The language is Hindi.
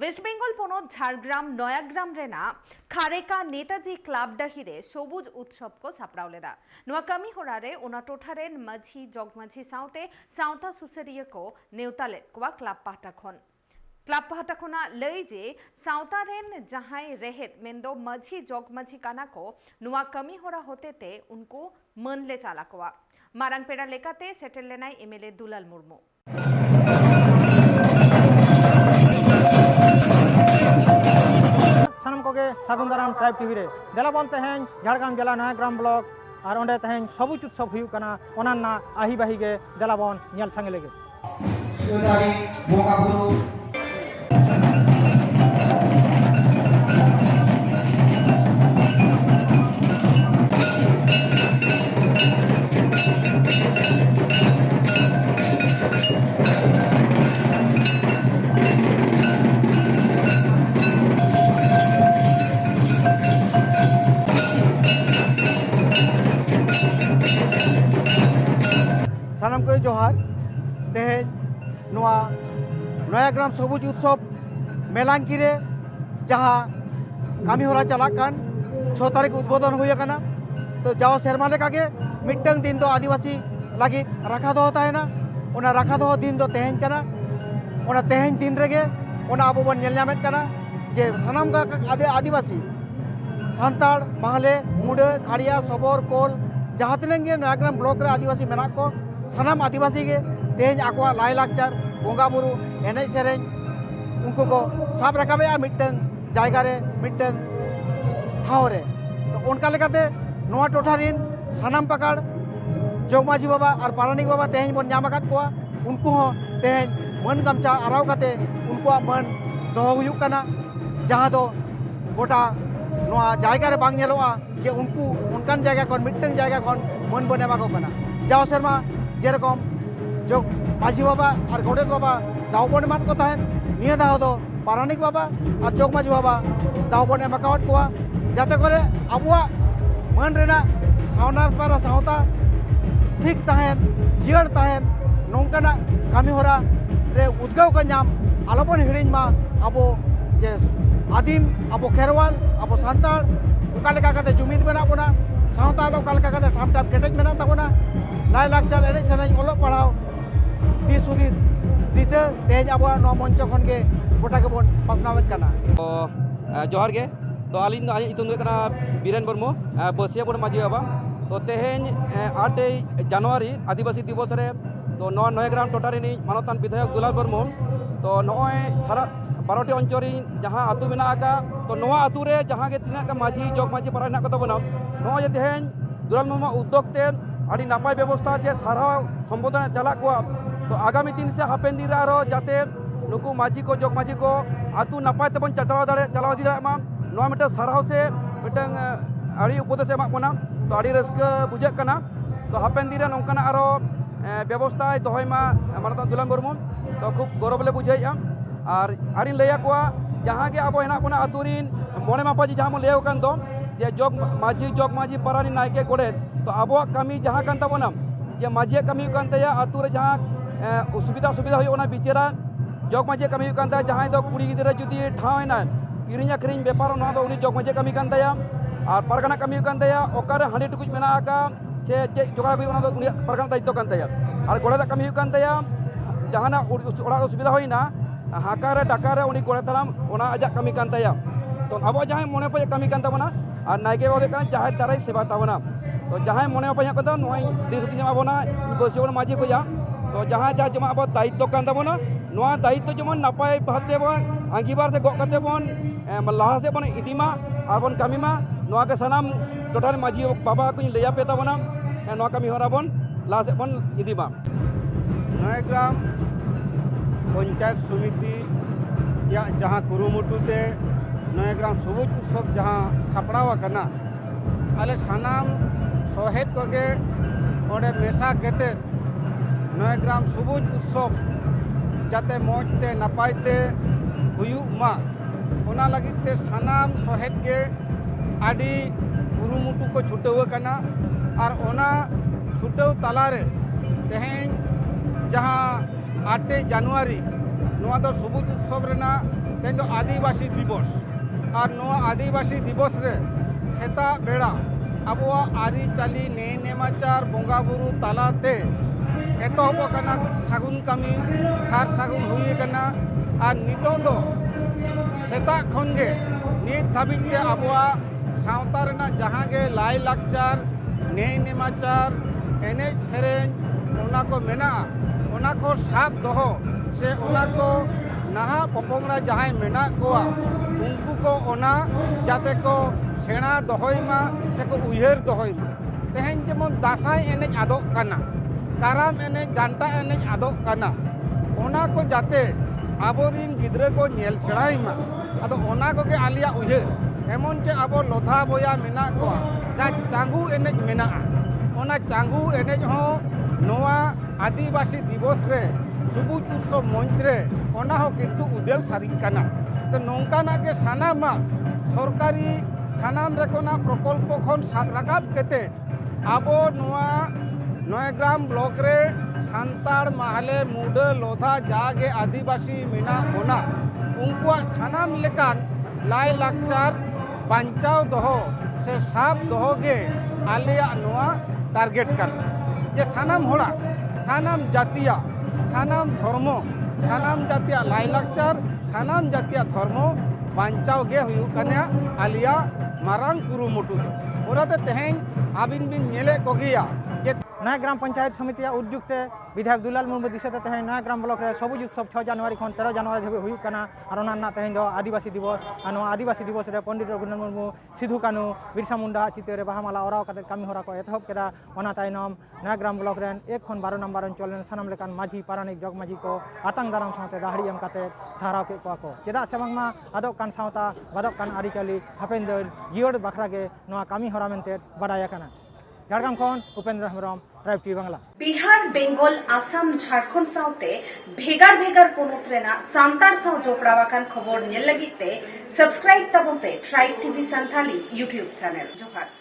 वेस्ट बेंगल पनत झाड़ग्राम नयाग्राम रेना खारेका नेताजी क्लाब डाहिरे सबुज उत्सव को सापड़ाव लेदा नुआ कमी होरारे ओना टोठारेन माझी जगमाझी साउते साउता सुसरिया को नेवताले कोआ क्लाब पाहटा खन क्लाब पाहटा खना लई जे साउतारेन जहां रेहेद मेंदो माझी जगमाझी काना को नुआ कमी होरा होते ते उनको मनले चाला कोआ मारांग पेड़ा लेकाते सेटेल लेनाई एमएलए दुलाल मुर्मू सानम कोगे सागुन दाराम ट्राइब टीवी रे देलाबन तेहें झाड़ग्राम जिला नयाग्राम ब्लॉक और ओंडे तेहें सबुज उत्सव हुयु कना ओनान्ना आही बाही गे देलाबन नेल संगे लेगे सानम को जोहार तेहें नुआ नयाग्राम सबुज उत्सव मेलांकी रे जहाँ कामी होरा चलाकान 6 तारीख उद्बोधन हुई कना तो जाओ सेरमा लेकागे मिट्टंग दिन दो आदिवासी लगी रखा दो होता है ना उना रखा दो दिन दो तेहें कना उना तेहें दिन रेगे उना आबो बन नेल नामेत कना जे सानम का आदिवासी सांताड़ माहले मुडे खाड़िया सबोर कोल जहाँ तिनांग गे नयाग्राम ब्लॉक रे आदिवासी मेना को सानाम आदिवासी के तेज आकवा लाई लाकचार बोंगा बुरु एने सेरें उनको को साब रखाबे मिट्टंग जायगा रे मिट्टंग ठाव रे तो उनका लेकाते नोआ टोठारिन सानाम पकड़ जोगमाझी बाबा और पारानिक बाबा तेज बन नाम आकाद कोआ उनको हो तेज मन गमचा आराव काते उनको मन दोहो हुयुक कना जहाँ दो गोटा नोआ जायगा रे बांग नेलोआ जे उनको उनकान जायगा कोन मिट्टंग जायगा कोन मन बन एमा को कना जाओ शर्मा जेरकम जो माझी बाबा और गोडेत बाबा दावबन एमान को तहन निया दाव दो पारानिक बाबा और जोग माझी बाबा दावबन एम अकाउंट को जाते करे अबुआ मन रेना सावनार पारा सावता ठीक तहन जियर तहन नोंकाना कामी होरा रे उद्गाव का नाम आलोबन हिड़िन मा अबो जे आदिम अबो खेरवाल अबो सांताड़ उका लेका कते जुमिद मेना बोना सावता लो का लेका कते ठाम ठाम केटेज मेना ताबोना लाई लाकचार एने सेरें ओलो पढ़ाओ दिस हुदिस दिसे तेज अब मंच खन के गोटा के बन पासनावेत कना तो जोहार गे तो आलिन इतुन कना बीरेन बर्मो बसिया बड़ माझी बाबा तो तेहें 8 जनवरी आदिवासी दिवस रे तो नयाग्राम टोटारिनी मानतान विधायक दुलाल बर्मो तो नय सारा 12टी अंचल जहाँ आतु मेना आका तो नवा आतु रे जहाँ के तिना का माझी जग माझी पारा हेना को तबना नय तेहें दुलाल मुर्मू उद्योग ते आदि नापाय व्यवस्था जे साराव संबोधन चला को तो आगामी दिन से हापेन दिन आरो जाते नुकु माझी को जग माझी को आतु नापाय तेबन चलाव दी मा नवा मिटे साराव से मिटंग आड़ी उपदेश एमा कोना तो आड़ी रस्क बुझे कना तो हापेन दिन नोंकाना आरो व्यवस्था दोहयमा मानता दुलाल मुर्मू तो खूब गौरव ले बुझाइया और आड़ी लैया को जहाँ के अब हेना कोना आतुरिन मोने मापाजी जहाँ मन लेव कान दो जे जग माझी पारानी नायके गोड़े तो अब कमी जहाँ कान ताबोना जे माझी कमी कान तया आतु रे जहाँ सुविधा होना बिचेरा जग माझी कमी कान तया जहाँ दो कुड़ी गिदरा जुदी ठावना किरिंग आखरिंग बेपार ना दो उनी जग माझी कमी कान तया और पारगाना कमी कान तया ओकारे हांडी टुकुज मेना आका से जे जोगा गई ना दो उनी पारगाना दायित्व कान तया और गोड़ा कमी कान तया जहाना ओड़ा सुविधा होइना हाकारे डाकारे उनी गोड़ा तराम ओना आजा कमी कान तया तो अब जहाँ मने पे कमी कान ताबोना और नायके बादे कान जहाँ दाराय सेवा ताबोना तो जहाँ मने पे को नय दिस दिस आबोना बसिया माझी को तो जहाँ जहाँ जमा अब दायित्व कान ताबोना नोआ दायित्व जेमन नापाय भाबते बन आंगीबार से गो कते बन लाहा से बन इदिमा और बन कामीमा नोआ के सनाम टोटाल माझी बाबा को लैया पे ताबोना नोआ कामी होरा बन लाहा से बन इदिमा नयाग्राम पंचायत समिति या जहाँ कुरुमुटुते नयाग्राम सबुज उत्सव जहाँ सापड़ाव करना आले सानाम सहेद कोगे ओडे मेसा केते नयाग्राम सबुज उत्सव जाते मौजते नपायते हुयुग मा ओना लगिते सानाम सहेद के आदि कुरुमुटु को छुटाव कना और ओना छुटाव तालारे तेहें जहाँ 8 जनवरी सबुज उत्सव तेन दो आदिवासी दिवस और नोआ आदिवासी दिवस रे सेता बेड़ा अबुआ आरी चाली ने नेमाचार बोंगा बुरु तालाते एतहब कना सागुन कमी सार सागुन हुई कना और नितों दो सेता खन गे नित धाबिते अबुआ सावता रेना जहां गे लाई लाकचार ने नेमाचार एनेज सेरेन ओना को मेना ओना को साब दोहो से ओना को नहा पपोंगरा जहां मेना कोआ उनको को ओना जाते को सेना दोहईमा से को उयहर दोहईमा तेहेन जेमन दासाई एनेज आदोग काना काराम एनेज डांटा एनेज आदोग काना ओना को जाते आबोरिन गिद्रा को नेल सेड़ाईमा आदो ओना को के आलिया उयहर एमन जे आबो लोधा बोया मेना कोआ जा चांगू एनेज मेना ओना चांगू एनेज हो नोआ आदिवासी दिवस रे सुबुज उत्सव मंच रे ओना हो किंतु उदेल सारी काना तो नौकाना के सानामा सरकारी सानाम रेकोना प्रकल्प खन साब राकाब केते आबो नोआ नयग्राम ब्लॉक रे सांताड़ माहले मुडा लोधा जागे आदिवासी मेना होना उनकुआ सानाम लेकान लाई लाकचार बांचाव दोहो से साब दोहो गे आलिया नोआ टारगेट कर जे सानाम होड़ा सानाम जातिया सानाम धर्म सानाम जातिया लाई लाकचार सानाम जातिया धर्म बांचाव गे हुयु कन्या आलिया मारांग कुरुमुटु ओराते तेहेन आबिन बिन नेले कोगिया जे नया ग्राम पंचायत समिति उद्युक्ते विधायक दुलाल मुर्मू दिशते तेहेन नया ग्राम ब्लॉक रे सबुज उत्सव 6 जनवरी खन 13 जनवरी धाबे हुयु कना और ओना तेहेन दो आदिवासी दिवस और आदिवासी दिवस रे पंडित रघुनाथ मुर्मू सिधु कानू बिरसा मुंडा चित्र रे बाहामाला ओराव काते कामी होरा को एतहब केदा ओना तायनम नया ग्राम ब्लॉक रे 1 खन 12 नंबर अंचल सानाम लेकान माझी पारानिक जग माझी को आतंग दाराम साथे दाहड़ी एम काते साराव के को चेदा से बांगमा आदक कान सावता बादक कान आरिचाली हापेन दल जियोड बाखरा गे नोआ कामी होरा मेनते बाडाया काना झारखंड खन उपेंद्र हेम्ब्रम ट्राइब टी बांगला बिहार बेंगल आसाम झारखंड साउते भेगार भेगार पोनत रेना सांतार साव जोपड़ावाकान खबर नेल लगिते सब्सक्राइब तबन पे tribe TV Santhali YouTube channel जोहार।